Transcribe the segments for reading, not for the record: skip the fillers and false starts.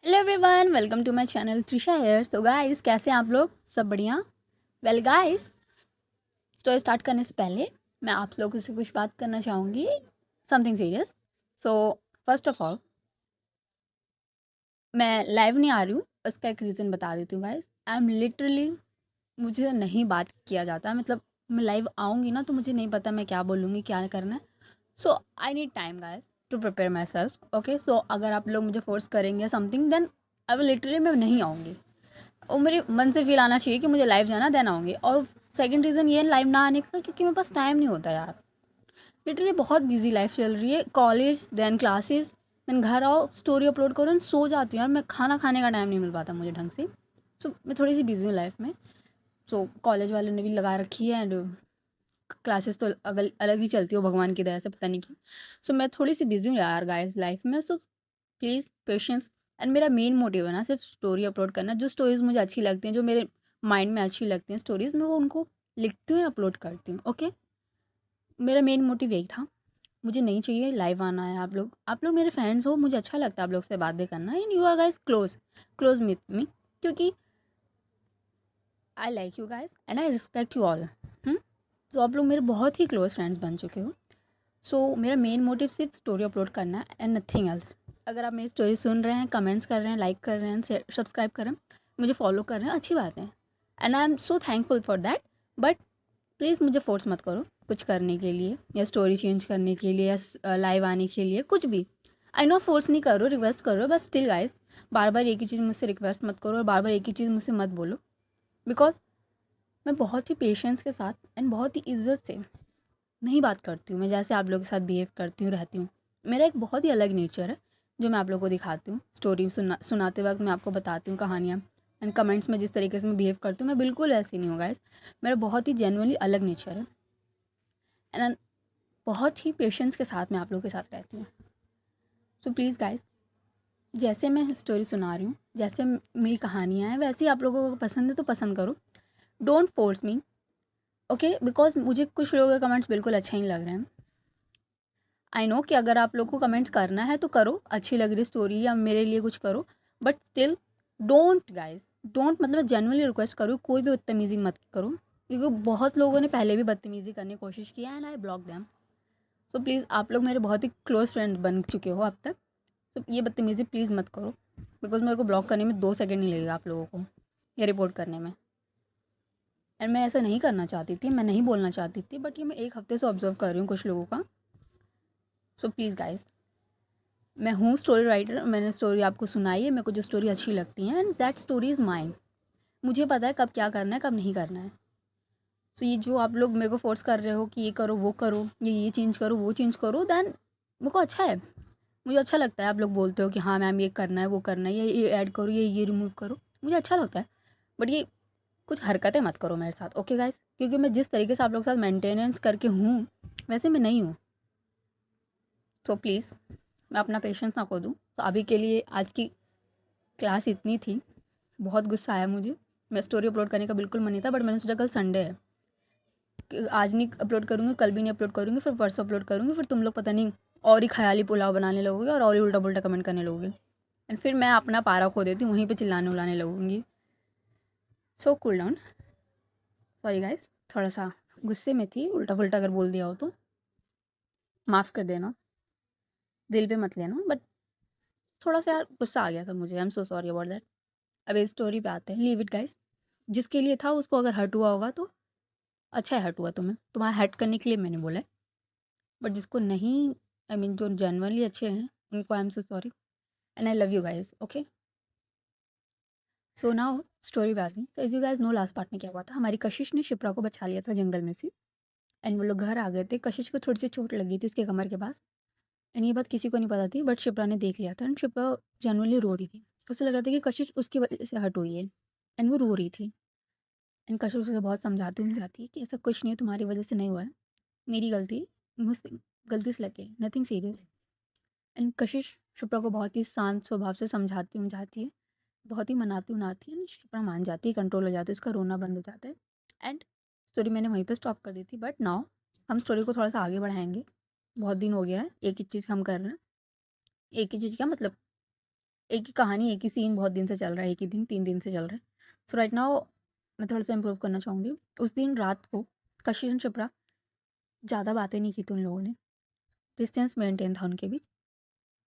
Hello everyone, welcome to my channel Trisha here. So guys, कैसे हैं आप लोग? सब बढ़िया? वेल गाइस, स्टोरी स्टार्ट करने से पहले मैं आप लोगों से कुछ बात करना चाहूँगी, something serious. So first of all, मैं लाइव नहीं आ रही हूँ, उसका एक रीज़न बता देती हूँ गाइस। आई एम लिटरली, मुझे नहीं बात किया जाता, मतलब मैं लाइव आऊँगी ना तो मुझे नहीं पता मैं क्या बोलूँगी, क्या करना है। So I need time guys to prepare myself. Okay, so अगर आप लोग मुझे फोर्स करेंगे something, then I will literally, मैं नहीं आऊँगी। और मेरे मन से फ़ील आना चाहिए कि मुझे लाइव जाना, देन आऊँगी। और सेकंड रीज़न ये है लाइव ना आने का, क्योंकि मेरे पास टाइम नहीं होता यार। लिटरली बहुत बिज़ी लाइफ़ चल रही है, कॉलेज देन क्लासेस, देन घर आओ, स्टोरी अपलोड करो एंड सो जाती हूँ यार। मैं खाना खाने का टाइम नहीं मिल पाता मुझे ढंग से। सो मैं थोड़ी सी बिज़ी हूँ लाइफ़ में। सो कॉलेज वालों ने भी लगा रखी है एंड क्लासेस तो अगल अलग ही चलती हो भगवान की दया से, पता नहीं क्यों। सो मैं थोड़ी सी बिज़ी हूँ यार गाइस लाइफ़ में। So please patience. एंड मेरा मेन मोटिव है ना सिर्फ स्टोरी अपलोड करना। जो स्टोरीज़ मुझे अच्छी लगती हैं, जो मेरे माइंड में अच्छी लगती हैं स्टोरीज़, मैं वो उनको लिखती हूँ, अपलोड करती हूँ। ओके, मेरा मेन मोटिव यही था। मुझे नहीं चाहिए लाइव आना है। आप लोग मेरे फ्रेंड्स हो, मुझे अच्छा लगता है आप लोग से बातें करना and you are guys close close with me, क्योंकि I like you guys and I respect you all. तो आप लोग मेरे बहुत ही क्लोज फ्रेंड्स बन चुके हो। सो मेरा मेन मोटिव सिर्फ स्टोरी अपलोड करना है एंड नथिंग एल्स। अगर आप मेरी स्टोरी सुन रहे हैं, कमेंट्स कर रहे हैं, लाइक कर रहे हैं, सब्सक्राइब कर रहे हैं, मुझे फॉलो कर रहे हैं, अच्छी बात है and I am so thankful for that. But please मुझे फोर्स मत करो कुछ करने के लिए, या स्टोरी चेंज करने के लिए, या लाइव आने के लिए, कुछ भी। आई नो फोर्स नहीं करो, रिक्वेस्ट करो, बट स्टिल गाइस, बार बार एक ही चीज़ मुझसे रिक्वेस्ट मत करो और बार बार एक ही चीज़ मुझसे मत बोलो। बिकॉज मैं बहुत ही पेशेंस के साथ एंड बहुत ही इज्जत से नहीं बात करती हूँ, मैं जैसे आप लोगों के साथ बिहेव करती हूँ, रहती हूँ। मेरा एक बहुत ही अलग नेचर है जो मैं आप लोगों को दिखाती हूँ। स्टोरी सुनाते वक्त मैं आपको बताती हूँ कहानियाँ, एंड कमेंट्स में जिस तरीके से मैं बिहेव करती हूँ, मैं बिल्कुल ऐसी नहीं हूँ गाइस। मेरा बहुत ही जेन्युइनली अलग नेचर है एंड बहुत ही पेशेंस के साथ मैं आप लोगों के साथ रहती हूँ। सो प्लीज़ गाइस, जैसे मैं स्टोरी सुना रही हूँ, जैसे मेरी कहानियाँ हैं, वैसे ही आप लोगों को पसंद है तो पसंद करो। Don't force me, okay? Because मुझे कुछ लोगों के कमेंट्स बिल्कुल अच्छे नहीं लग रहे हैं। आई नो कि अगर आप लोग को कमेंट्स करना है तो करो, अच्छी लग रही स्टोरी या मेरे लिए कुछ करो, but still don't guys, don't, मतलब जेन्युइनली रिक्वेस्ट करो, कोई भी बदतमीज़ी मत करो, क्योंकि बहुत लोगों ने पहले भी बदतमीज़ी करने की कोशिश की है and I block them. So please, आप लोग मेरे बहुत ही क्लोज फ्रेंड बन चुके हो अब तक, तो ये बदतमीज़ी प्लीज़ मत करो। बिकॉज मेरे को ब्लॉक करने में 2 सेकंड नहीं लगेगा आप लोगों को, या रिपोर्ट करने में। एंड मैं ऐसा नहीं करना चाहती थी, मैं नहीं बोलना चाहती थी, बट ये मैं 1 हफ्ते से ऑब्जर्व कर रही हूँ कुछ लोगों का। सो प्लीज़ गाइस, मैं हूँ स्टोरी राइटर, मैंने स्टोरी आपको सुनाई है, मेरे को जो स्टोरी अच्छी लगती है and that story is mine. मुझे पता है कब क्या करना है, कब नहीं करना है। सो ये जो आप लोग मेरे को फोर्स कर रहे हो कि ये करो, वो करो, ये चेंज करो, वो चेंज करो, देन मेरे को अच्छा है, मुझे अच्छा लगता है। आप लोग बोलते हो कि हाँ मैम ये करना है, वो करना है, ये ऐड करो, ये रिमूव करो, मुझे अच्छा लगता है। बट ये कुछ हरकतें मत करो मेरे साथ, ओके गाइस? क्योंकि मैं जिस तरीके से आप लोग के साथ मेंटेनेंस करके हूँ, वैसे मैं नहीं हूँ। तो प्लीज़, मैं अपना पेशेंस ना खो दूँ। तो अभी के लिए आज की क्लास इतनी थी। बहुत गुस्सा आया मुझे। मैं स्टोरी अपलोड करने का बिल्कुल मन नहीं था, बट मैंने सोचा कल संडे है, कि आज नहीं अपलोड करूँगी, कल भी नहीं अपलोड करूँगी, फिर परसों अपलोड करूँगी, फिर तुम लोग पता नहीं और ही ख़याली पुलाव बनाने लगोगे और ही उल्टा-पुल्टा कमेंट करने लगोगे एंड फिर मैं अपना पारा खो देती हूँ, वहीं पे चिल्लाने-उल्लाने लगूँगी। So cool down. Sorry guys, थोड़ा-सा गुस्से में थी, उल्टा-पुल्टा अगर बोल दिया हो तो माफ़ कर देना, दिल पे मत लेना, बट थोड़ा-सा यार गुस्सा आ गया था मुझे। आई am so sorry about that. अब इस स्टोरी पे आते हैं, लीव इट गाइस। जिसके लिए था उसको अगर हर्ट हुआ होगा तो अच्छा है, हर्ट हुआ तुम्हें, तुम्हारा हर्ट करने के लिए मैंने बोला है। बट जिसको नहीं, आई मीन जो जेन्युइनली अच्छे हैं, उनको I am so sorry and I love you guys, okay? So now story पे आती हूँ। तो as you guys know, last part में क्या हुआ था, हमारी कशिश ने शिप्रा को बचा लिया था जंगल में से एंड वो लोग घर आ गए थे। कशिश को थोड़ी सी चोट लगी थी उसके कमर के पास एंड ये बात किसी को नहीं पता थी, बट शिप्रा ने देख लिया था एंड शिप्रा जेन्युइनली रो रही थी। उसे लग रहा था कि कशिश उसकी वजह से हर्ट हुई है एंड वो रो रही थी एंड कशिश उसे बहुत समझाती कि ऐसा कुछ नहीं है, तुम्हारी वजह से नहीं हुआ है, मेरी गलती, मुझसे गलती से लगे, नथिंग सीरियस। एंड कशिश शिप्रा को बहुत ही शांत स्वभाव से समझाती है, बहुत ही मनाती है, शिप्रा मान जाती है, कंट्रोल हो जाती है, उसका रोना बंद हो जाता है एंड स्टोरी मैंने वहीं पे स्टॉप कर दी थी। बट नाउ हम स्टोरी को थोड़ा-सा आगे बढ़ाएँगे। बहुत दिन हो गया है, एक ही चीज़ हम कर रहे हैं। एक ही चीज़ क्या मतलब, एक ही कहानी, एक ही सीन बहुत दिन से चल रहा है, एक ही दिन, 3 दिन से चल रहा है। सो राइट नाउ मैं थोड़ा-सा इम्प्रूव करना चाहूँगी। उस दिन रात को कशिश एंड शिप्रा ज़्यादा बातें नहीं की थी उन लोगों ने, डिस्टेंस मेंटेन था उनके बीच।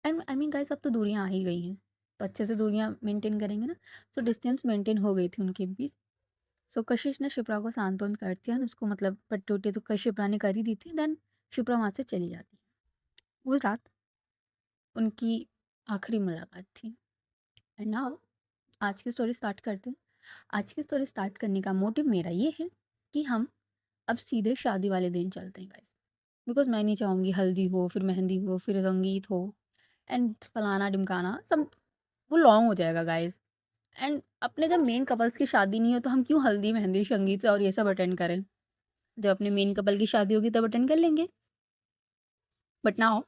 एंड आई मीन गाइस अब तो दूरियाँ आ ही गई हैं, तो अच्छे से दूरियाँ मेंटेन करेंगे ना, सो डिस्टेंस मेंटेन हो गई थी उनके बीच। सो कशिश ने शिप्रा को सांत्वन कर दिया, उसको मतलब पट्टी-वट्टी तो शिप्रा ने कर ही दी थी, देन शिप्रा वहाँ से चली जाती है। वो रात उनकी आखिरी मुलाकात थी। एंड नाउ आज की स्टोरी स्टार्ट करते हैं। आज की स्टोरी स्टार्ट करने का मोटिव मेरा ये है कि हम अब सीधे शादी वाले दिन चलते हैं गाइस, बिकॉज मैं नहीं चाहूँगी हल्दी हो, फिर मेहंदी हो, फिर संगीत हो एंड फलाना ढिमकाना सब, वो लॉन्ग हो जाएगा गाइस। एंड अपने जब मेन कपल्स की शादी नहीं हो तो हम क्यों हल्दी मेहंदी संगीत और ये सब अटेंड करें। जब अपने मेन कपल की शादी होगी तब अटेंड कर लेंगे। But now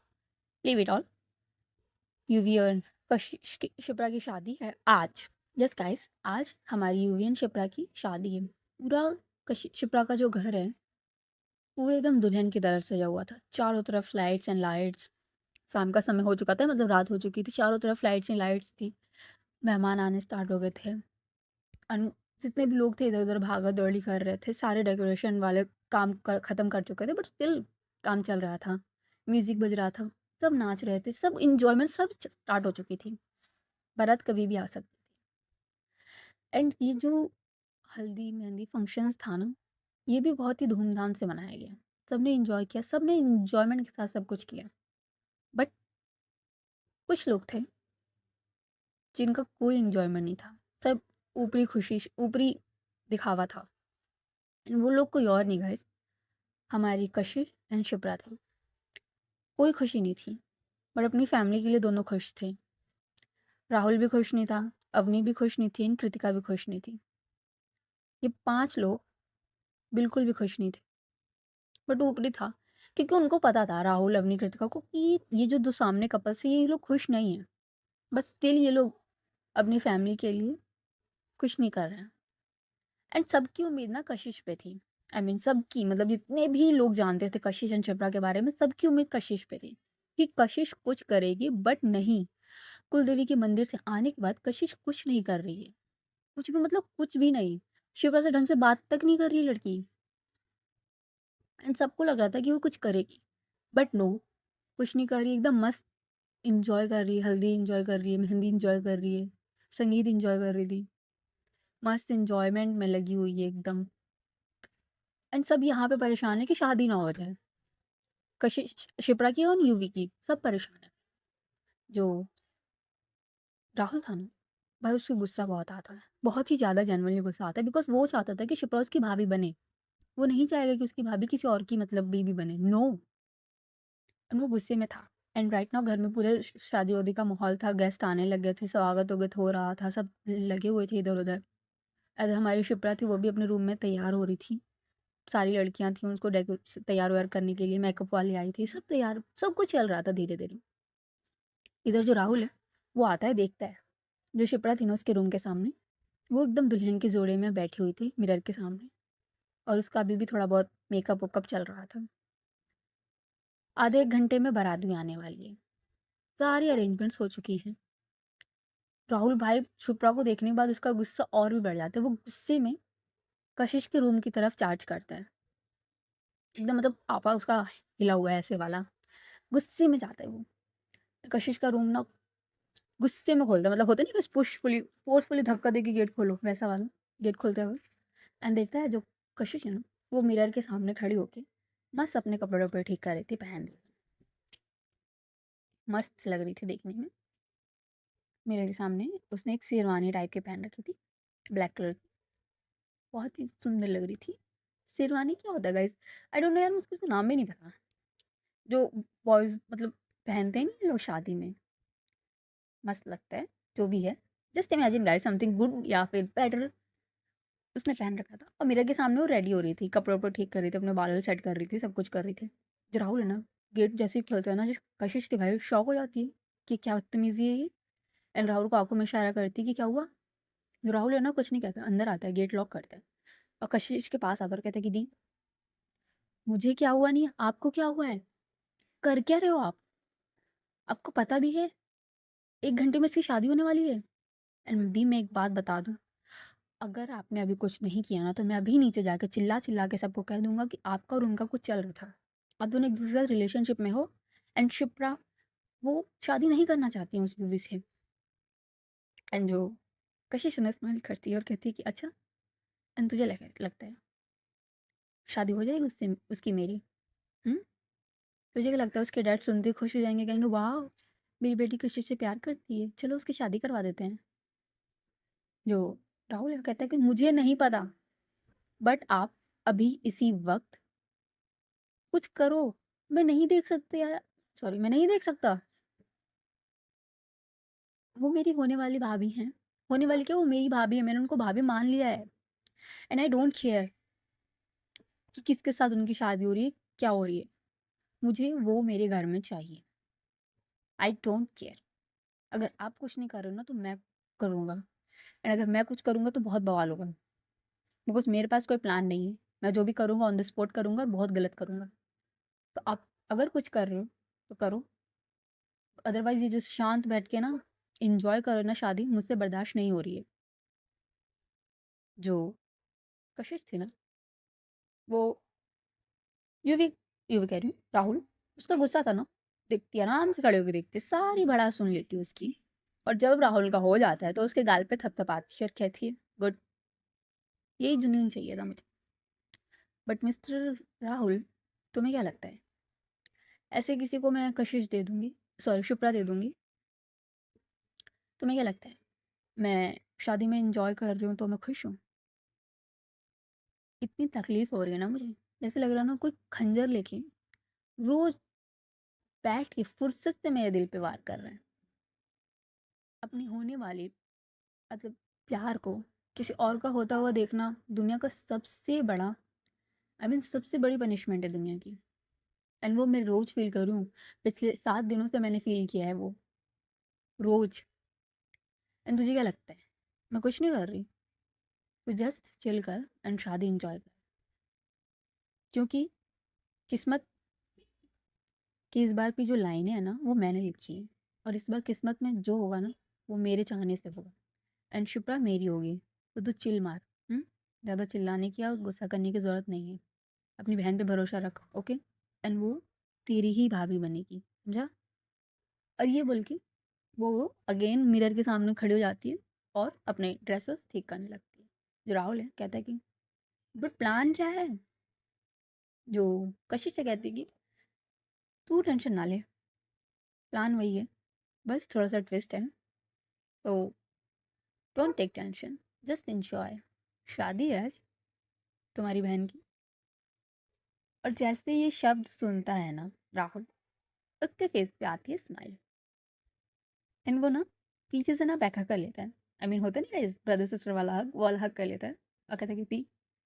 leave it all. UV और शिप्रा की शादी है आज। यस गाइस, आज हमारी यूवी एंड शिप्रा की शादी है। पूरा शिप्रा का जो घर है वो एकदम दुल्हन की तरह सजा हुआ था, चारों तरफ लाइट्स एंड लाइट्स। शाम का समय हो चुका था, मतलब रात हो चुकी थी, चारों तरफ लाइट्स एंड लाइट्स थी। मेहमान आने स्टार्ट हो गए थे। अन जितने भी लोग थे इधर-उधर भागा-दौड़ी कर रहे थे। सारे डेकोरेशन वाले काम ख़त्म कर चुके थे, बट स्टिल काम चल रहा था। म्यूज़िक बज रहा था, सब नाच रहे थे, सब एन्जॉयमेंट सब स्टार्ट हो चुकी थी। बारात कभी भी आ सकती थी। एंड ये जो हल्दी मेहंदी फंक्शंस था ना, ये भी बहुत ही धूमधाम से मनाया गया। सबने एन्जॉय किया, सबने एन्जॉयमेंट के साथ सब कुछ किया। बट कुछ लोग थे जिनका कोई एन्जॉयमेंट नहीं था। सब ऊपरी खुशी ऊपरी दिखावा था। एंड वो लोग कोई और नहीं गाइस, हमारी कशिश एंड शिप्रा थे। कोई खुशी नहीं थी, बट अपनी फैमिली के लिए दोनों खुश थे। राहुल भी खुश नहीं था, अवनी भी खुश नहीं थी एंड कृतिका भी खुश नहीं थी। ये 5 लोग बिल्कुल भी खुश नहीं थे। बट ऊपरी था, क्योंकि उनको पता था राहुल, अवनी, कृतिका को कि ये जो 2 सामने कपल्स हैं ये लोग खुश नहीं हैं। बस स्टिल ये लोग अपनी फैमिली के लिए कुछ नहीं कर रहे हैं। एंड सबकी उम्मीद ना कशिश पे थी। आई मीन सबकी, मतलब जितने भी लोग जानते थे कशिश एंड शिप्रा के बारे में, सबकी उम्मीद कशिश पे थी कि कशिश कुछ करेगी। बट नहीं, कुलदेवी के मंदिर से आने के बाद कशिश कुछ नहीं कर रही है। कुछ भी मतलब कुछ भी नहीं। शिप्रा से ढंग से बात तक नहीं कर रही है लड़की। एंड सबको लग रहा था कि वो कुछ करेगी, बट नो, कुछ नहीं कर रही। एकदम मस्त इंजॉय कर रही है, हल्दी इंजॉय कर रही है, मेहंदी इंजॉय कर रही है, संगीत इंजॉय कर रही थी। मस्त इंजॉयमेंट में लगी हुई है एकदम। एंड सब यहाँ पे परेशान है कि शादी ना हो जाए। कशिश शिप्रा की और यूवी की सब परेशान है। जो राहुल था ना, भाई उसको गुस्सा बहुत आता है, बहुत ही ज़्यादा जेन्युइनली गुस्सा आता है, बिकॉज़ वो चाहता था कि शिप्रा उसकी भाभी बने। वो नहीं चाहेगा कि उसकी भाभी किसी और की मतलब बीवी बने, नो। एंड वो गुस्से में था। एंड राइट नाउ घर में पूरे शादी-वादी का माहौल था, गेस्ट आने लग गए थे, स्वागत-वागत हो रहा था, सब लगे हुए थे इधर-उधर। हमारी शिप्रा थी वो भी अपने रूम में तैयार हो रही थी। सारी लड़कियाँ थीं, उसको तैयार-वैयार करने के लिए मेकअप वाली आई थी, सब तैयार, सब कुछ चल रहा था धीरे-धीरे। इधर जो राहुल है, वो आता है, देखता है, जो शिप्रा थी ना उसके रूम के सामने, वो एकदम दुल्हन के जोड़े में बैठी हुई थी मिरर के सामने, और उसका अभी भी थोड़ा बहुत मेकअप-वेकअप चल रहा था। आधे 1 घंटे में बारात भी आने वाली है, सारी अरेंजमेंट्स हो चुकी हैं। राहुल भाई शिप्रा को देखने के बाद उसका गुस्सा और भी बढ़ जाता है, वो गुस्से में कशिश के रूम की तरफ चार्ज करता है। एकदम मतलब आपा उसका हिला हुआ है ऐसे वाला, गुस्से में जाता है वो। कशिश का रूम ना गुस्से में खोलता है, मतलब होता नहीं कि पुशफुली फोर्सफुली धक्का देके गेट खोलो वैसा वाला, गेट खोलते हुए। एंड देखता है जो कशिश है ना, वो मिरर के सामने खड़ी होके मस्त अपने कपड़े-वपड़े ठीक कर रही थी पहन के। मस्त लग रही थी देखने में। मिरर के सामने उसने एक शेरवानी टाइप की पहन रखी थी, ब्लैक कलर की, बहुत ही सुंदर लग रही थी। शेरवानी क्या होता है गाइस? आई डोंट नो यार, मुझको उसका नाम भी नहीं पता। जो बॉयज़ मतलब पहनते हैं ना लोग शादी में, मस्त लगता है, जो भी है। Just imagine guys something good या फिर बेटर। उसने पहन रखा था और मिरर के सामने वो रेडी हो रही थी, कपड़े-वपड़े ठीक कर रही थी, अपने बाल सेट कर रही थी, सब कुछ कर रही थी। जो राहुल है ना, गेट जैसे ही खुलता है ना, जो कशिश थी भाई शॉक हो जाती है कि क्या बदतमीज़ी है ये। एंड राहुल को आँखों में इशारा करती है कि क्या हुआ? जो राहुल है ना कुछ नहीं कहता, अंदर आता है, गेट लॉक करता है और कशिश के पास आता है और कहता है कि दी, मुझे क्या हुआ नहीं है, आपको क्या हुआ है? कर क्या रहे हो आप? आपको पता भी है 1 घंटे में इसकी शादी होने वाली है। एंड दी मैं एक बात बता दूँ, अगर आपने अभी कुछ नहीं किया ना, तो मैं अभी नीचे जाके चिल्ला-चिल्ला के सबको कह दूँगा कि आपका और उनका कुछ चल रहा था। आप दोनों एक-दूसरे के साथ रिलेशनशिप में हो एंड शिप्रा वो शादी नहीं करना चाहती हैं उस मूवी से। एंड जो कशिश है ना स्माइल करती है और कहती है कि अच्छा एंड तुझे लगता है शादी हो जाएगी उससे उसकी मेरी? हुँ? तुझे क्या लगता है उसके डैड सुनते ही खुश हो जाएँगे, कहेंगे वाओ! मेरी बेटी कशिश से प्यार करती है, चलो उसकी शादी करवा देते हैं। जो राहुल है वो कहता है कि मुझे नहीं पता, बट आप अभी इसी वक़्त कुछ करो। मैं नहीं देख सकती यार, सॉरी मैं नहीं देख सकता। वो मेरी होने वाली भाभी हैं। होने वाली क्या, वो मेरी भाभी है, मैंने उनको भाभी मान लिया है। एंड आई डोंट केयर कि किसके साथ उनकी शादी हो रही है, क्या हो रही है। मुझे वो मेरे घर में चाहिए। I don't care. अगर आप कुछ नहीं कर रहे हो ना तो मैं करूँगा। एंड अगर मैं कुछ करूँगा तो बहुत बवाल होगा। बिकॉज़ मेरे पास कोई प्लान नहीं है। मैं जो भी करूँगा ऑन द स्पॉट करूँगा और बहुत गलत करूँगा। तो आप अगर कुछ कर रहे हो तो करो। अदरवाइज़ ये जो शांत बैठ के ना एन्जॉय करो ना शादी, मुझसे बर्दाश्त नहीं हो रही है। जो कशिश थी ना, वो यूँ भी कह रही हूँ, राहुल, उसका गुस्सा था ना, देखती आराम से खड़े होके देखती, सारी भड़ास सुन लेती उसकी। और जब राहुल का हो जाता है तो उसके गाल पे थपथपाती है और कहती है, गुड, यही जुनून चाहिए था मुझे। बट मिस्टर राहुल, तुम्हें क्या लगता है? ऐसे किसी को मैं कशिश दे दूँगी, सॉरी शिप्रा दे दूँगी, तुम्हें क्या लगता है? मैं शादी में एन्जॉय कर रही हूँ तो मैं खुश हूँ? इतनी तकलीफ़ हो रही है ना मुझे, जैसे लग रहा है ना कोई खंजर लेके रोज़ बैठ के फुर्सत से मेरे दिल पे वार कर रहे हैं। अपनी होने वाली मतलब प्यार को किसी और का होता हुआ देखना दुनिया का सबसे बड़ा, आई मीन सबसे बड़ी पनिशमेंट है दुनिया की। एंड वो मैं रोज़ फ़ील करूँ, पिछले 7 दिनों से मैंने फ़ील किया है वो, रोज़। एंड तुझे क्या लगता है? मैं कुछ नहीं कर रही, तू जस्ट चिल कर एंड शादी एन्जॉय कर। क्योंकि किस्मत की इस बार की जो लाइनें हैं ना, वो मैंने लिखी हैं। और इस बार किस्मत में जो होगा ना, वो मेरे चाहने से होगा। एंड शिप्रा मेरी होगी, तो तू चिल मार। ज़्यादा चिल्लाने की या गुस्सा करने की ज़रूरत नहीं है। अपनी बहन पे भरोसा रख, ओके? एंड वो तेरी ही भाभी बनेगी, समझा? और ये बोल के वो अगेन मिरर के सामने खड़ी हो जाती है और अपने ड्रेसेस ठीक करने लगती है। जो राहुल है कहता है कि बट प्लान क्या है? जो कशिश है कहती है कि तू टेंशन ना ले, प्लान वही है, बस थोड़ा सा ट्विस्ट है, तो don't take tension, just enjoy. शादी है आज तुम्हारी बहन की। और जैसे ये शब्द सुनता है ना राहुल, उसके फेस पे आती है स्माइल। एंड वो ना पीछे से ना बैक हग कर लेता है। आई मीन होता नहीं है ब्रदर सिस्टर वाला हग, वो वाला हग कर लेता है और कहता है कि दी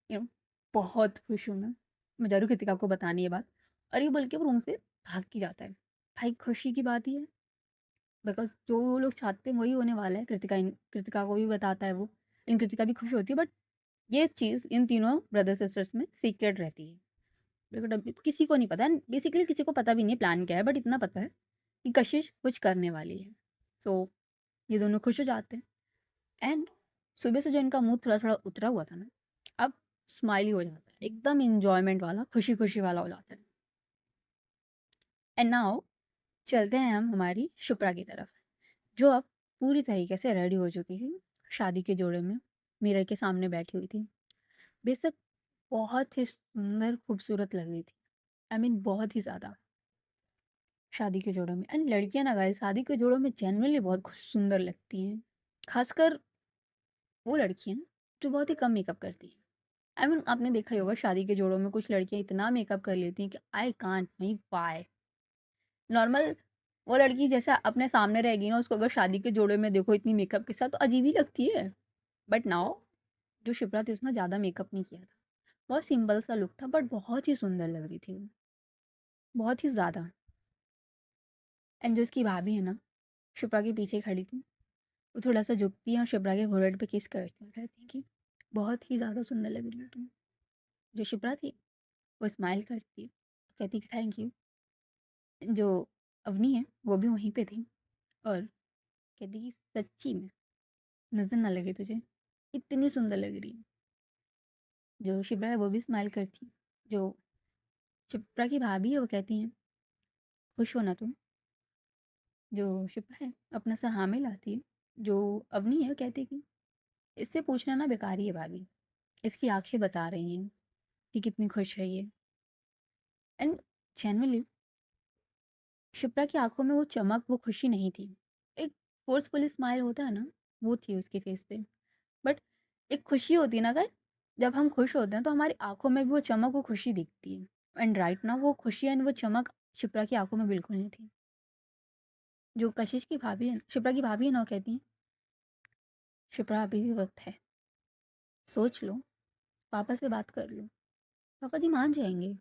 यू नो बहुत खुश हूँ मैं जरूर कृतिका को बतानी ये बात। और ये बोल के वो रूम से भाग के जाता है। भाई खुशी की बात ही है, बिकॉज जो वो लोग चाहते हैं वही होने वाला है। कृतिका को भी बताता है वो, इन कृतिका भी खुश होती है, बट ये चीज़ इन तीनों ब्रदर सिस्टर्स में सीक्रेट रहती है। बिकॉज अभी किसी को नहीं पता, बेसिकली किसी को पता भी नहीं प्लान क्या है, बट इतना पता है कि कशिश कुछ करने वाली है। सो ये दोनों खुश हो जाते हैं। एंड सुबह से जो इनका मूड थोड़ा थोड़ा उतरा हुआ था ना, अब स्माइली हो जाता है, एकदम इंजॉयमेंट वाला, खुशी खुशी वाला हो जाता है। एंड नाउ चलते हैं हम हमारी शुप्रा की तरफ, जो अब पूरी तरीके से रेडी हो चुकी थी शादी के जोड़े में, मिरर के सामने बैठी हुई थी। बेशक बहुत ही सुंदर खूबसूरत लग रही थी, आई मीन बहुत ही ज़्यादा, शादी के जोड़ों में। एंड लड़कियां ना गाइस शादी के जोड़ों में जनरली बहुत सुंदर लगती हैं, खासकर वो लड़कियां जो बहुत ही कम मेकअप करती हैं। आई मीन आपने देखा ही होगा शादी के जोड़ों में कुछ लड़कियां इतना मेकअप कर लेती हैं कि आई कांट नहीं पाए नॉर्मल। वो लड़की जैसे अपने सामने रहेगी ना, उसको अगर शादी के जोड़े में देखो इतनी मेकअप के साथ तो अजीब ही लगती है। बट नाउ जो शिप्रा थी उसने ज़्यादा मेकअप नहीं किया था, बहुत सिंपल सा लुक था, बट बहुत ही सुंदर लग रही थी वो, बहुत ही ज़्यादा। एंड जो इसकी भाभी है ना, शिप्रा के पीछे खड़ी थी, वो थोड़ा सा झुकती है और शिप्रा के फोrehead पे किस करती है, कहती है कि बहुत ही ज़्यादा सुंदर लग रही हो तुम। जो शिप्रा थी वो स्माइल करती है, कहती कि थैंक यू। जो अवनी है वो भी वहीं पे थी और कहती कि सच्ची में नज़र ना लगे तुझे, इतनी सुंदर लग रही है। जो शिप्रा है वो भी स्माइल करती है। जो शिप्रा की भाभी है वो कहती हैं, खुश हो ना तुम? जो शिप्रा है अपना सर हाँ में लाती है। जो अवनी है वो कहती है कि इससे पूछना ना बेकार ही है भाभी, इसकी आंखें बता रही हैं कि कितनी खुश है ये। एंड जेन्युइनली शिप्रा की आंखों में वो चमक, वो खुशी नहीं थी। एक फोर्सफुल स्माइल होता है ना, वो थी उसके फेस पे। बट एक खुशी होती है ना गाइस, जब हम खुश होते हैं तो हमारी आंखों में भी वो चमक, वो खुशी दिखती है। एंड राइट ना वो खुशी एंड वो चमक शिप्रा की आंखों में बिल्कुल नहीं थी। जो कशिश की भाभी है, शिप्रा की भाभी है ना, वो कहती हैं, शिप्रा अभी भी वक्त है, सोच लो, पापा से बात कर लो, पापा जी मान जाएंगे।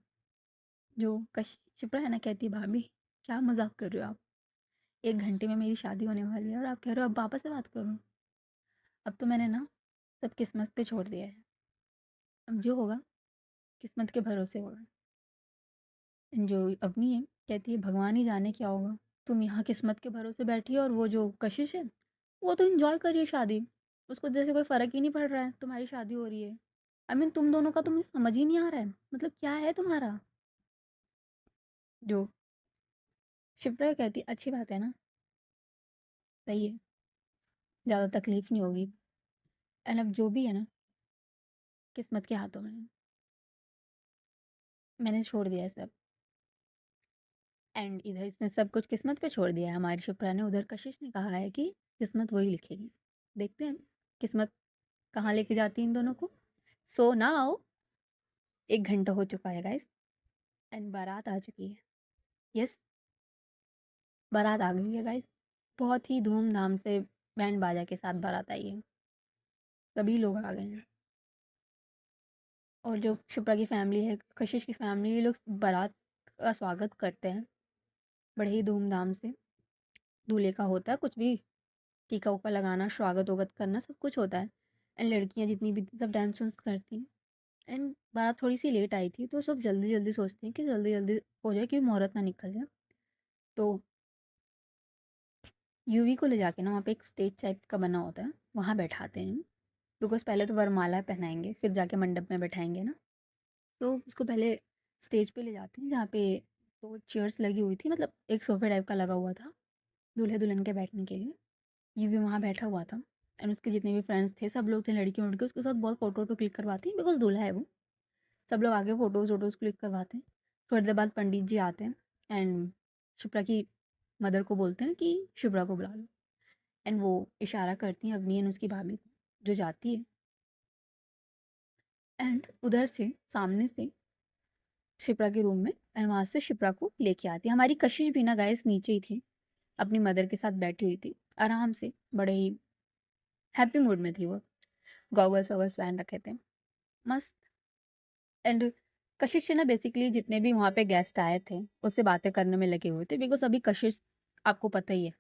जो कश शिप्रा है ना, कहती है, भाभी क्या मजाक कर रहे हो आप, 1 घंटे में मेरी शादी होने वाली है और आप कह रहे हो अब पापा से बात करूँ? अब तो मैंने ना सब किस्मत पे छोड़ दिया है, अब जो होगा किस्मत के भरोसे होगा। जो अवनी है कहती है, भगवान ही जाने क्या होगा, तुम यहाँ किस्मत के भरोसे बैठी हो और वो जो कशिश है वो तो एंजॉय कर रही है शादी, उसको जैसे कोई फर्क ही नहीं पड़ रहा है तुम्हारी शादी हो रही है। आई मीन तुम दोनों का तो मुझे समझ ही नहीं आ रहा है, मतलब क्या है तुम्हारा। जो शिप्रा कहती है, अच्छी बात है ना, सही है, ज़्यादा तकलीफ नहीं होगी, एंड अब जो भी है ना किस्मत के हाथों में है, मैंने छोड़ दिया है सब। एंड इधर इसने सब कुछ किस्मत पे छोड़ दिया है हमारी शिप्रा ने, उधर कशिश ने कहा है कि किस्मत वही लिखेगी। देखते हैं किस्मत कहाँ लेके जाती है इन दोनों को। सो नाउ 1 घंटा हो चुका है गाइस, एंड बारात आ चुकी है। यस, बारात आ गई है गाइस, बहुत ही धूमधाम से बैंड बाजा के साथ बारात आई है, सभी लोग आ गए हैं। और जो शिप्रा की फैमिली है, कशिश की फैमिली, ये लोग बारात का स्वागत करते हैं बड़े ही धूमधाम से। दूल्हे का होता है कुछ भी, टीका उका लगाना, स्वागत वगत करना, सब कुछ होता है। एंड लड़कियां जितनी भी सब डांस वांस करती हैं। एंड बारात थोड़ी सी लेट आई थी तो सब जल्दी जल्दी सोचते हैं कि जल्दी जल्दी हो जाए कि मुहूर्त ना निकल जाए। तो यूवी को ले जाके ना वहाँ पे एक स्टेज टाइप का बना होता है, वहाँ बैठाते हैं। बिकॉज पहले तो वरमाला पहनाएंगे फिर जाके मंडप में बैठाएंगे ना, तो उसको पहले स्टेज पे ले जाते हैं जहाँ पे 2 चेयर्स लगी हुई थी, मतलब एक सोफे टाइप का लगा हुआ था दूल्हे दुल्हन के बैठने के लिए। यूवी वहाँ बैठा हुआ था एंड उसके जितने भी फ्रेंड्स थे सब लोग थे, लड़के उड़के उसके साथ बहुत फ़ोटो वोटो क्लिक करवाती हैं बिकॉज दूल्हा है वो। सब लोग आगे फ़ोटोज़ वोटोज़ क्लिक करवाते हैं। थोड़ी देर बाद पंडित जी आते हैं एंड शिप्रा की मदर को बोलते हैं कि शिप्रा को बुला लो। एंड वो इशारा करती हैं अवनी एंड उसकी भाभी को, जो जाती है। एंड उधर से सामने से शिप्रा के रूम में, एंड वहाँ से शिप्रा को लेके आती है। हमारी कशिश भी ना गाइस नीचे ही थी, अपनी मदर के साथ बैठी हुई थी आराम से, बड़े ही हैप्पी मूड में थी वो। गॉगल्स वॉगल्स पहन रखे थे, मस्त। एंड कशिश से ना बेसिकली जितने भी वहाँ पे गेस्ट आए थे उससे बातें करने में लगे हुए थे बिकॉज अभी कशिश आपको पता ही है,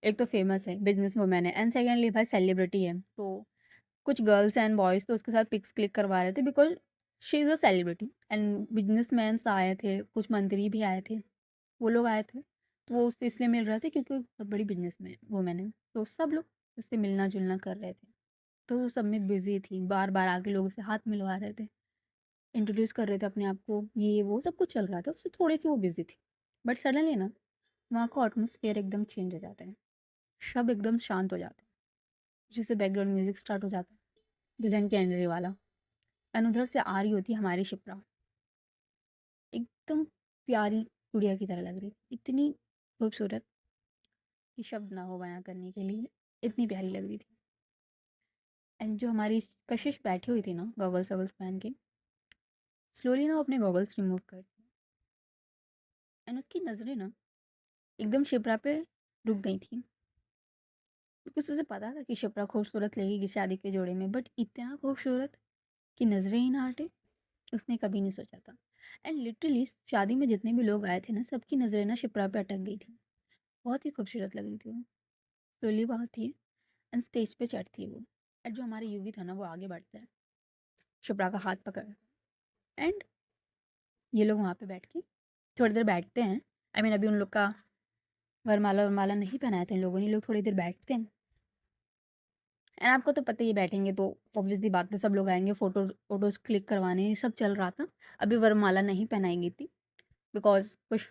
एक तो फेमस है, बिजनेस वूमेन है, एंड सेकेंडली भाई सेलिब्रिटी है। तो कुछ गर्ल्स एंड बॉयज़ तो उसके साथ पिक्स क्लिक करवा रहे थे because she is a celebrity. And businessman's आए थे, कुछ मंत्री भी आए थे, वो लोग आए थे। तो वो उससे इसलिए मिल रहे थे क्योंकि वो बहुत बड़ी बिजनेस में वूमेन है, तो सब लोग उससे मिलना जुलना कर रहे थे। तो वो सब में बिजी थी, बार बार आके लोगों से हाथ मिलवा रहे थे, इंट्रोड्यूस कर रहे थे अपने आप को, ये वो सब कुछ चल रहा था, उससे थोड़ी सी वो बिजी थी। बट सडनली ना वहाँ का एटमोसफियर एकदम चेंज हो जाता है, सब एकदम शांत हो जाते हैं, जैसे बैकग्राउंड म्यूजिक स्टार्ट हो जाता है दुल्हन के एंट्री वाला। एंड उधर से आ रही होती है हमारी शिप्रा, एकदम प्यारी गुड़िया की तरह लग रही, इतनी खूबसूरत कि शब्द ना हो बयां करने के लिए, इतनी प्यारी लग रही थी। एंड जो हमारी कशिश बैठी हुई थी ना गॉगल्स वगल्स पहन के, स्लोली ना वो अपने गॉगल्स रिमूव करती, एंड उसकी नज़रें ना एकदम शिप्रा पे रुक गई थी, बिकॉज उसे पता था कि शिप्रा खूबसूरत लगेगी शादी के जोड़े में, बट इतना खूबसूरत कि नज़रें ही ना हटे, उसने कभी नहीं सोचा था। एंड लिटरली शादी में जितने भी लोग आए थे ना, सबकी नज़रें ना शिप्रा पे अटक गई थी, बहुत ही खूबसूरत लग रही थी वो। स्लोली बहुत ही एंड स्टेज पे चढ़ती है वो, एंड जो हमारा यूवी था ना वो आगे बढ़ता है, शिप्रा का हाथ पकड़, एंड ये लोग वहाँ पे बैठ के थोड़ी देर बैठते हैं। आई मीन अभी उन लोग का वरमाला नहीं पहनाया था इन लोगों ने, ये लोग थोड़ी देर बैठते हैं एंड आपको तो पता ही है बैठेंगे तो ऑब्वियसली बात है सब लोग आएँगे फ़ोटोज़ क्लिक करवाने, ये सब चल रहा था। अभी वरमाला नहीं पहनाई गई थी बिकॉज़ कुछ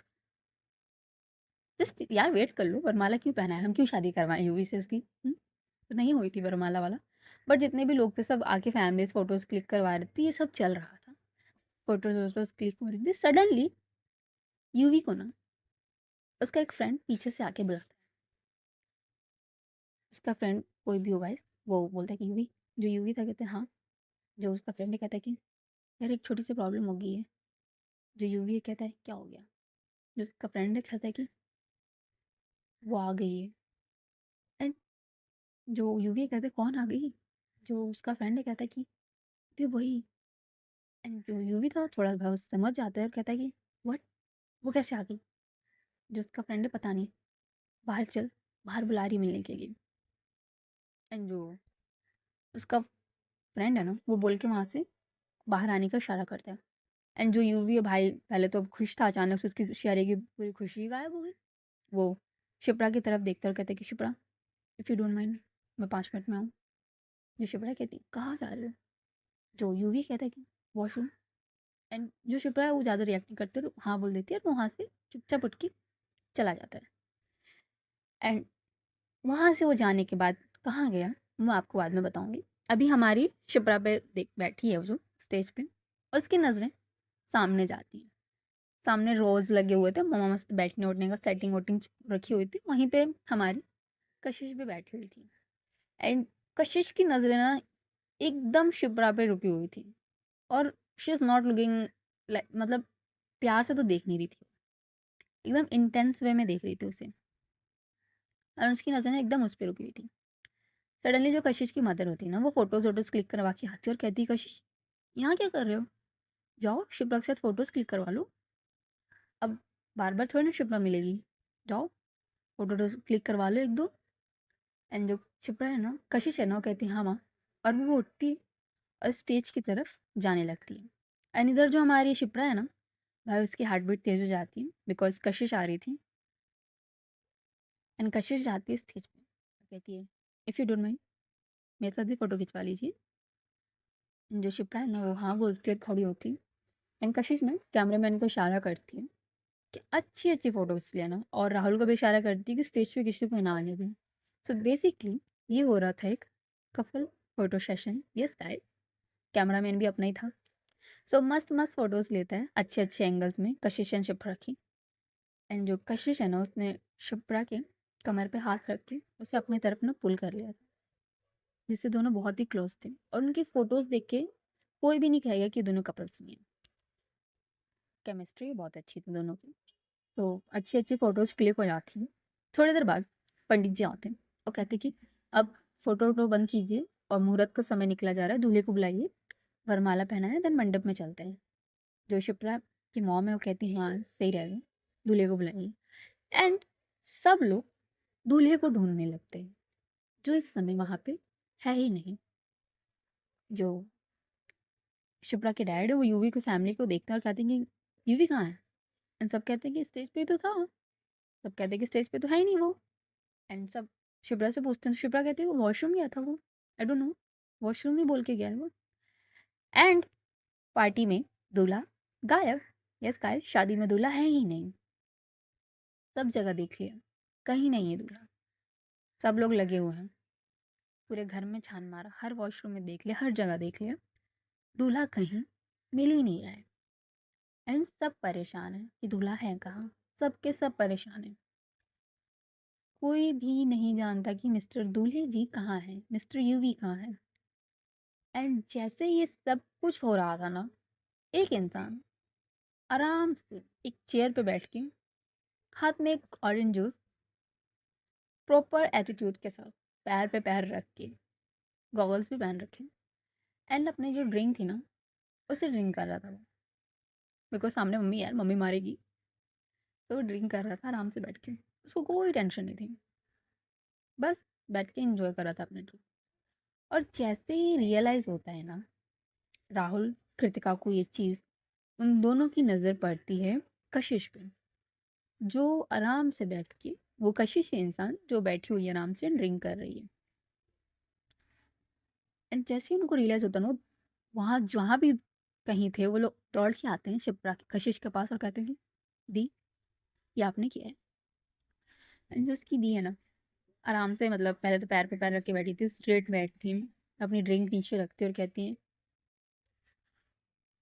जस्ट यार वेट कर लो, वरमाला क्यों पहना है? हम क्यों शादी करवाएँ यूवी से उसकी? तो नहीं हुई थी वरमाला वाला। बट जितने भी लोग थे सब आके फैमिलीज़ फ़ोटोज़ क्लिक करवा रहे थे, ये सब चल रहा था। फ़ोटोज़-वोटोज़ क्लिक हो रही थी। सडनली यूवी को ना उसका एक फ्रेंड पीछे से आके बुलाता है। उसका फ्रेंड कोई भी हो गाइस, वो बोलता है कि यूवी, जो यूवी था कहते हैं हाँ, जो उसका फ्रेंड है कहता है कि यार एक छोटी-सी प्रॉब्लम हो गई है। जो यूवी है कहता है क्या हो गया? जो उसका फ्रेंड है कहता है कि वो आ गई है एंड जो यूवी है कहता है कौन आ गई? जो उसका फ्रेंड है कहता है कि ये वही एंड जो यूवी था थोड़ा बहुत समझ जाता है और कहता है कि व्हाट? वो कैसे आ गई? जो उसका फ्रेंड है पता नहीं, बाहर चल, बाहर बुला रही है मिलने के लिए एंड जो उसका फ्रेंड है ना वो बोल के वहाँ से बाहर आने का इशारा करता है एंड जो यूवी है भाई पहले तो खुश था, अचानक से उसकी इशारे की पूरी खुशी गायब हो गई। वो शिप्रा की तरफ देखता है और कहता है कि Shipra if you don't mind मैं 5 मिनट में आऊँ। जो शिप्रा कहती है कहाँ जा रहे हो? जो यूवी कहता है कि वॉशरूम एंड जो शिप्रा है वो ज़्यादा रिएक्ट नहीं करती है, तो हाँ बोल देती है और वहाँ से चुपचाप उठ के चला जाता है एंड वहाँ से वो जाने के बाद कहाँ गया मैं आपको बाद में बताऊँगी। अभी हमारी शिप्रा पे देख बैठी है वो जो स्टेज पे और उसकी नज़रें सामने जाती हैं। सामने रोज़ लगे हुए थे, मम्मा मस्त बैठने-उठने का सेटिंग वोटिंग रखी हुई थी। वहीं पे हमारी कशिश भी बैठी हुई थी एंड कशिश की नज़रें ना एकदम शिप्रा पे रुकी हुई थी और she is not looking like मतलब प्यार से तो देख नहीं रही थी, एकदम इंटेंस वे में देख रही थी उसे और उसकी नज़रें एकदम उस पे रुकी हुई थी। सडनली जो कशिश की मदर होती है ना वो फ़ोटोज़-वोटोज़ क्लिक करवा के आती है और कहती है कशिश यहाँ क्या कर रहे हो? जाओ शिप्रा के साथ फ़ोटोज़ क्लिक करवा लो। अब बार-बार थोड़ी ना शिप्रा मिलेगी। जाओ फ़ोटोज़ क्लिक करवा लो 1-2 एंड जो शिप्रा है ना कशिश है ना वो कहती है हाँ माँ और वो उठती है और स्टेज की तरफ जाने लगती है एंड इधर जो हमारी शिप्रा है ना भाई उसकी हार्ट बीट तेज़ हो जाती है बिकॉज़ कशिश आ रही थी एंड कशिश जाती है स्टेज पे कहती है इफ़ यू डोंट माइंड मेरे साथ भी फ़ोटो खिंचवा लीजिए। जो शिप्रा है ना वो हाँ बोलती है और खड़ी होती है एंड कशिश ना कैमरामैन को इशारा करती है कि अच्छी-अच्छी फ़ोटोज़ लेना और राहुल को भी इशारा करती है कि स्टेज पे किसी को ना आने दें। सो बेसिकली ये हो रहा था एक couple photo session. Yes guys, cameraman भी अपना ही था। सो मस्त-मस्त फ़ोटोज़ लेता है अच्छे-अच्छे एंगल्स में कशिश एंड शिप्रा की एंड जो कशिश है ना उसने शिप्रा के कमर पे हाथ रख के उसे अपनी तरफ ना पुल कर लिया था, जिससे दोनों बहुत ही क्लोज़ थे और उनकी फ़ोटोज़ देख के कोई भी नहीं कहेगा कि दोनों कपल्स नहीं हैं। केमिस्ट्री बहुत अच्छी थी दोनों की। तो अच्छी-अच्छी फ़ोटोज़ क्लिक हो जाती हैं। थोड़ी देर बाद पंडित जी आते हैं और कहते हैं कि अब फ़ोटो-वोटो बंद कीजिए और मुहूर्त का समय निकला जा रहा है, दूल्हे को बुलाइए, वरमाला पहनाएँ देन मंडप में चलते हैं। जो शिप्रा की मॉम है वो कहती है हाँ, सही रहेगा, दूल्हे को बुलाइए एंड सब लोग दूल्हे को ढूँढने लगते हैं, जो इस समय वहाँ पे है ही नहीं। जो शिप्रा के डैड है वो यूवी की फैमिली को देखते हैं और कहते हैं कि यूवी कहाँ है? एंड सब कहते हैं कि स्टेज पे ही तो था। सब कहते हैं कि स्टेज पे तो है ही नहीं वो। एंड सब शिप्रा से पूछते हैं तो शिप्रा कहती है वो वॉशरूम गया था वो, आई डोंट नो, वॉशरूम ही बोल के गया है वो। एंड पार्टी में दूल्हा गायब। यस गाइस, शादी में दूल्हा है ही नहीं। सब जगह देख लिया, कहीं नहीं है दूल्हा। सब लोग लगे हुए हैं, पूरे घर में छान मारा, हर वॉशरूम में देख लिया, हर जगह देख लिया, दूल्हा कहीं मिल ही नहीं रहा है एंड सब परेशान है कि दूल्हा है कहाँ। सब के सब परेशान है, कोई भी नहीं जानता कि मिस्टर दूल्हे जी कहाँ हैं, मिस्टर यूवी कहाँ है। एंड जैसे ये सब कुछ हो रहा था ना, एक इंसान आराम से एक चेयर पे बैठ के हाथ में एक ऑरेंज जूस प्रॉपर एटीट्यूड के साथ पैर पे पैर रख के गॉगल्स भी पहन रखे एंड अपनी जो ड्रिंक थी ना उसे ड्रिंक कर रहा था वो, बिकॉज सामने मम्मी यार मम्मी मारेगी। तो वो ड्रिंक कर रहा था आराम से बैठ के, उसको कोई टेंशन नहीं थी, बस बैठ के इंजॉय कर रहा था अपने ड्रिंक। और जैसे ही रियलाइज़ होता है ना राहुल कृतिका को ये चीज़, उन दोनों की नज़र पड़ती है कशिश पे, जो आराम से बैठ के वो कशिश इंसान जो बैठी हुई है आराम से ड्रिंक कर रही है। एंड जैसे ही उनको रियलाइज़ होता है ना, वहाँ जहाँ भी कहीं थे वो लोग दौड़ के आते हैं शिप्रा के कशिश के पास और कहते हैं कि दी, ये आपने किया है। एंड जो उसकी दी है ना, आराम से मतलब पहले तो पैर पे पैर रख के बैठी थी, स्ट्रेट बैठी थी, अपनी ड्रिंक नीचे रखती और कहती है,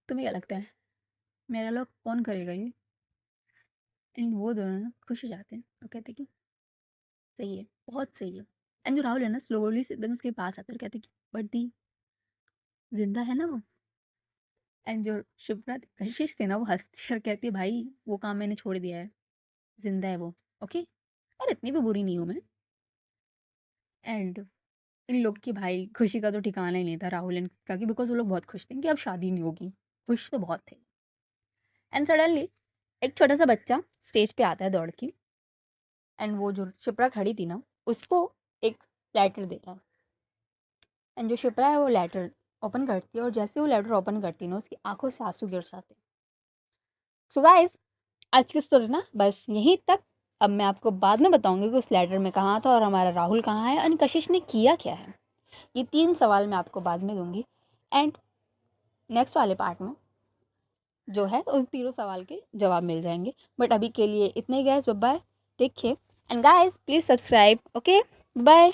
तुम्हें क्या लगता है मेरा लोग कौन करेगा ये? एंड वो दोनों ना खुश हो जाते हैं और कहते हैं कि सही है, बहुत सही है। एंड जो राहुल है ना स्लोली से एकदम उसके पास आता है और कहते हैं कि बट दी, जिंदा है ना वो? एंड जो शिप्रा कशिश थी ना वो हंसती है और कहती है भाई वो काम मैंने छोड़ दिया है, जिंदा है वो। ओके, और इतनी भी बुरी नहीं हूँ मैं। एंड इन लोग की भाई खुशी का तो ठिकाना ही नहीं था राहुल एंड का, कि बिकॉज वो लोग बहुत खुश थे कि अब शादी नहीं होगी। खुश तो बहुत थे। एंड सडनली एक छोटा सा बच्चा स्टेज पे आता है दौड़ के। एंड वो जो शिप्रा खड़ी थी ना, उसको एक लेटर देता है। एंड जो शिप्रा है वो लेटर ओपन करती है और जैसे वो लेटर ओपन करती है ना, उसकी आंखों से आंसू गिर जाते हैं। सो गाइस, आज की स्टोरी ना बस यहीं तक। अब मैं आपको बाद में बताऊंगी कि उस लेटर में कहाँ था और हमारा राहुल कहाँ है और कशिश ने किया क्या है। ये 3 सवाल मैं आपको बाद में दूंगी। एंड नेक्स्ट वाले पार्ट में जो है उस तीनों सवाल के जवाब मिल जाएंगे। बट अभी के लिए इतने ही guys, bye bye, take care and guys please subscribe. Okay, bye.